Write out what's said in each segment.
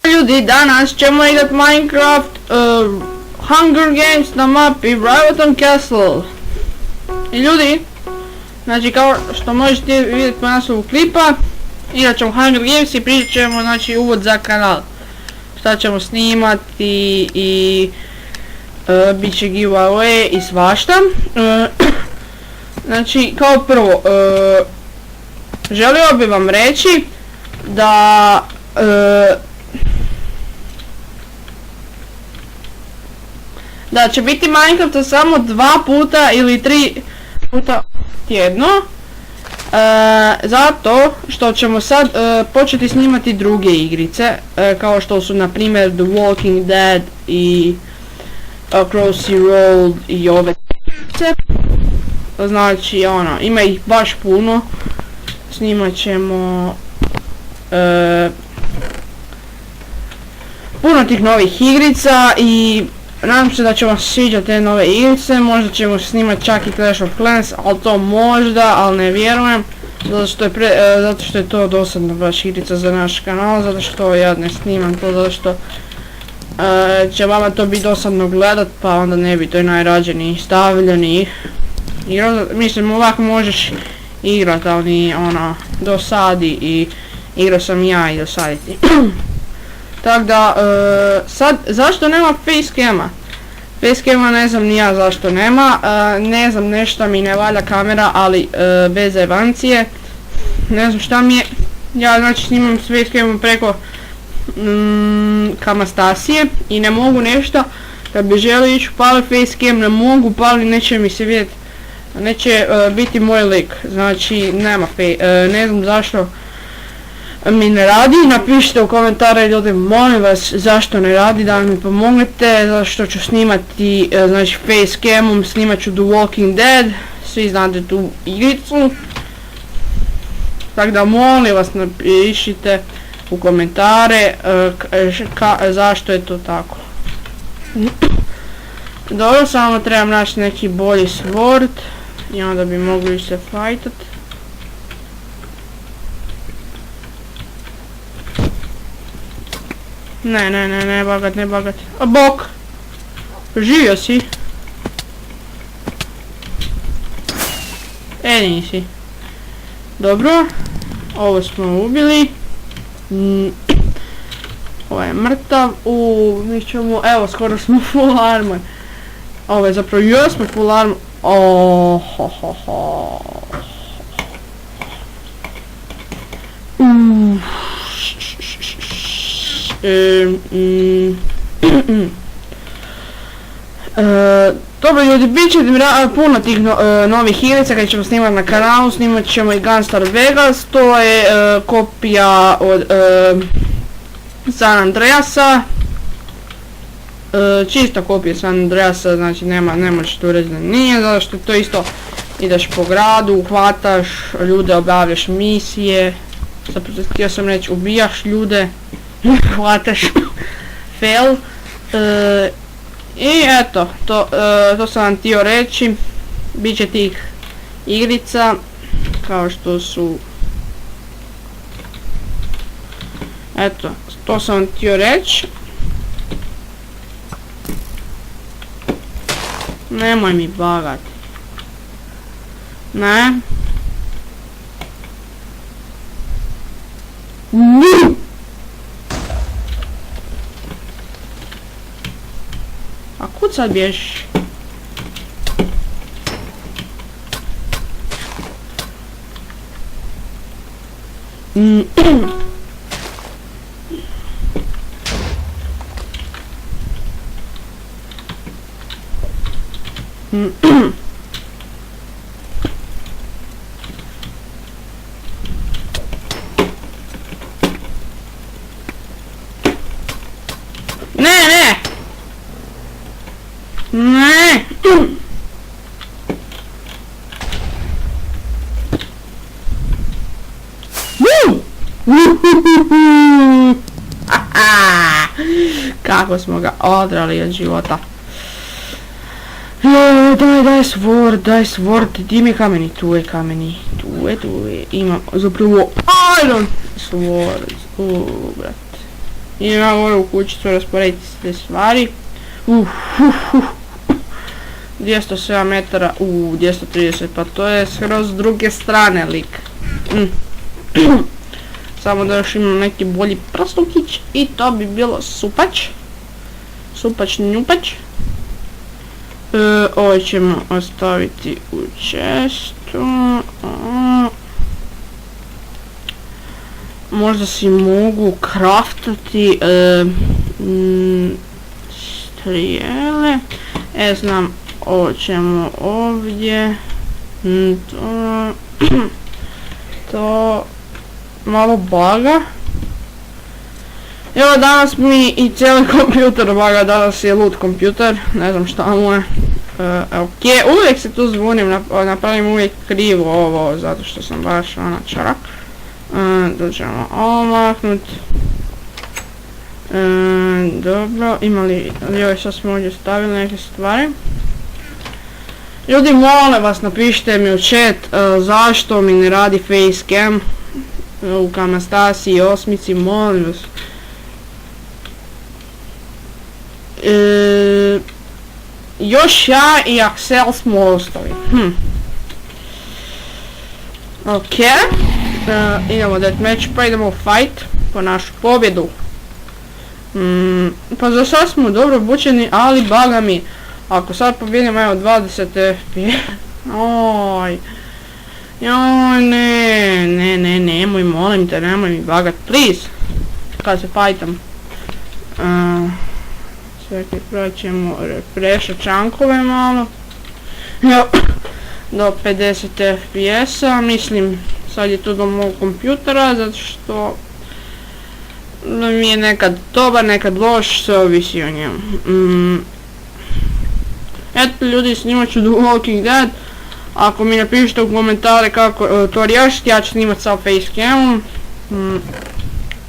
Ljudi, danas ćemo igrat Minecraft Hunger Games na mapi Riverton Castle. I ljudi, znači kao što možete vidjeti po naslovu klipa, igrat ćemo Hunger Games i pričat ćemo, znači, uvod za kanal. Šta ćemo snimati i bit će giveaway i svašta. Znači, kao prvo, želio bi vam reći da će biti Minecraft samo 2 puta ili 3 puta tjedno, zato što ćemo sad početi snimati druge igrice, kao što su na primjer The Walking Dead i Crossy Road i ove igrice. Znači, ono, ima ih baš puno. Snimat ćemo puno tih novih igrica i nadam se da će vam sviđati te nove igrice. Možda ćemo snimati čak i Clash of Clans, ali to možda, ali ne vjerujem, zato što je to dosadna baš igrica za naš kanal, zato što ja ne snimam to, zato što će vama to biti dosadno gledat, pa onda ne bi to najrađe ni stavljeni. Mislim, ovako možeš igrat, ali ono, dosadi i igrao sam ja i dosaditi. Tako da, sad, zašto nema facecama? Facecama ne znam ni ja zašto nema, ne znam, nešto mi ne valja kamera, ali bez zajebancije. Ne znam šta mi je, ja znači snimam s facecamom preko Kamastasije i ne mogu nešto, kad bi želio ići upali facecam, ne mogu upali, neće mi se vidjeti, neće biti moj lik, znači nema ne znam zašto mi ne radi. Napišite u komentare, ljudi, molim vas, zašto ne radi, da mi pomognete, zašto ću snimati, znači facecamom snimat ću The Walking Dead, svi znate tu igricu, tako da molim vas napišite u komentare zašto je to tako. Dobro, samo trebam naći neki bolji sword i onda bi mogli se fajtat. Ne, bagat. A bok! Živio si. Nisi. Dobro. Ovo smo ubili. Ovo je mrtav. Mi ćemo, evo, skoro smo full armor. Ovo je zapravo, jesmo full armor. Dobro ljudi, bit će puno tih novih igrica kad ćemo snimati na kanalu. Snimat ćemo i Gunstar Vegas, to je kopija od San Andreasa, čista kopija San Andreasa, znači ne možeš tu reći da nije, zato što to isto ideš po gradu, hvataš ljude, obavljaš misije, zapravo htio sam reći ubijaš ljude, hvataš fail. I eto, to sam vam htio reći, bit će tih igrica, kao što su, eto, to sam vam htio reći. Nemoj mi bagati. Ne. A kud sad bježiš? Ne! Kako smo ga odrali od života. Daj sword, di mi kameni, tu je kameni, tu je, imam zapravo, Iron Sword, brate. Imam ovu kućicu, rasporediti te stvari. 207 metara, 230, pa to je skroz s druge strane lik. Samo da još imam neki bolji prstukić i to bi bilo supač. Supač njupač. Ovo ćemo ostaviti u čestu. Možda si mogu kraftati strijele. Znam, ovo ćemo ovdje. To malo baga. Evo danas mi i cijeli kompjuter baga, danas je lud kompjuter, ne znam šta mu je. Ok, uvijek se tu zbunim, napravim uvijek krivo ovo, zato što sam baš čarak. Da ćemo omaknut. Dobro, imali, joj sad smo ovdje stavili neke stvari. Ljudi, molim vas, napišite mi u chat zašto mi ne radi facecam u Kamastasi i Osmici, molim vas. Još ja i Axel smo ostali. Ok. Idemo deathmatch, pa idemo u fight po našu pobjedu. Pa za sad smo dobro obučeni, ali baga mi. Ako sad pobjedimo, evo 20 FPS. Oj. Joj, ne, nemoj, molim te, nemoj mi bagat, please. Kad se fajtam. Čekaj, prvo ćemo refreshat čankove malo. Do 50 FPS-a, mislim, sad je to do mog kompjutera, zato što mi je nekad dobar, nekad loš, sve ovisi o njemu. Eto ljudi, snimat ću The Walking Dead. Ako mi napišete u komentare kako to riješiti, ja ću snimat sa facecamom.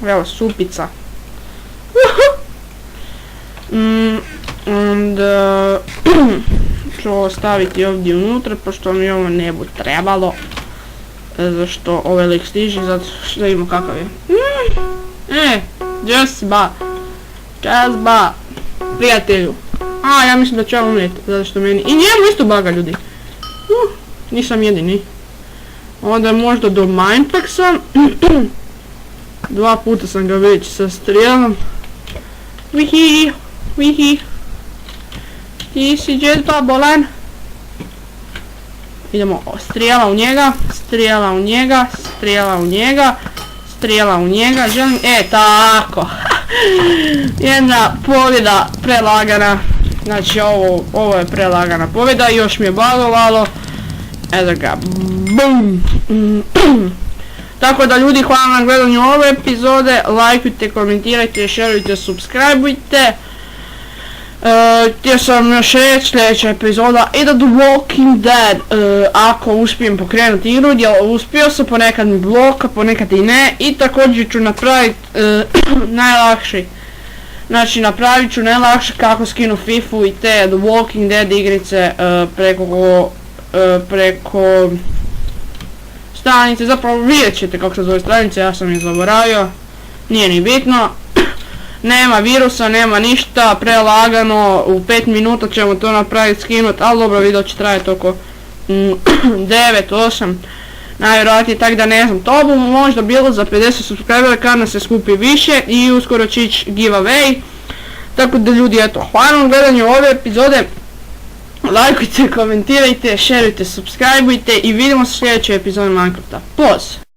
Evo, supica. Onda ću ovo staviti ovdje unutra, pošto mi ovo ne bu trebalo. Zašto ovaj lik stiže, zato što vidimo kakav je. Džezba, prijatelju. Ja mislim da ću ja umjeti, zato što meni i njemu isto baga, ljudi. Nisam jedini. Onda možda do Mindpacksa. 2 puta sam ga već sa strijelom. Vihi. Ti si Džezba bolan. Idemo, strijela u njega, želim, tako. Jedna pobjeda prelagana, znači ovo je prelagana pobjeda, još mi je bagovalo. Eto ga, BUM! Tako da ljudi, hvala na gledanju ove epizode, lajkujte, komentirajte, šerujte, subscribeujte. Htio sam još reći, sljedeća epizoda ide The Walking Dead, ako uspijem pokrenuti igru, jer uspio sam, ponekad mi bloka, ponekad i ne, i također ću napraviti najlakši, znači napravit ću najlakše kako skinu FIFA i te The Walking Dead igrice preko stranice, zapravo vidjet ćete kako se zove stranice, ja sam je zaboravio, nije ni bitno. Nema virusa, nema ništa, prelagano, u 5 minuta ćemo to napraviti, skinut, ali dobro, video će trajati oko 9-8, najvjerojatnije, tako da ne znam, to bi možda bilo za 50 subscribera kad nas se skupi više i uskoro će ići giveaway, tako da ljudi, eto, hvala na gledanju ove epizode, lajkujte, komentirajte, šerujte, subscribeujte i vidimo se u sljedećoj epizodi Minecrafta, poz!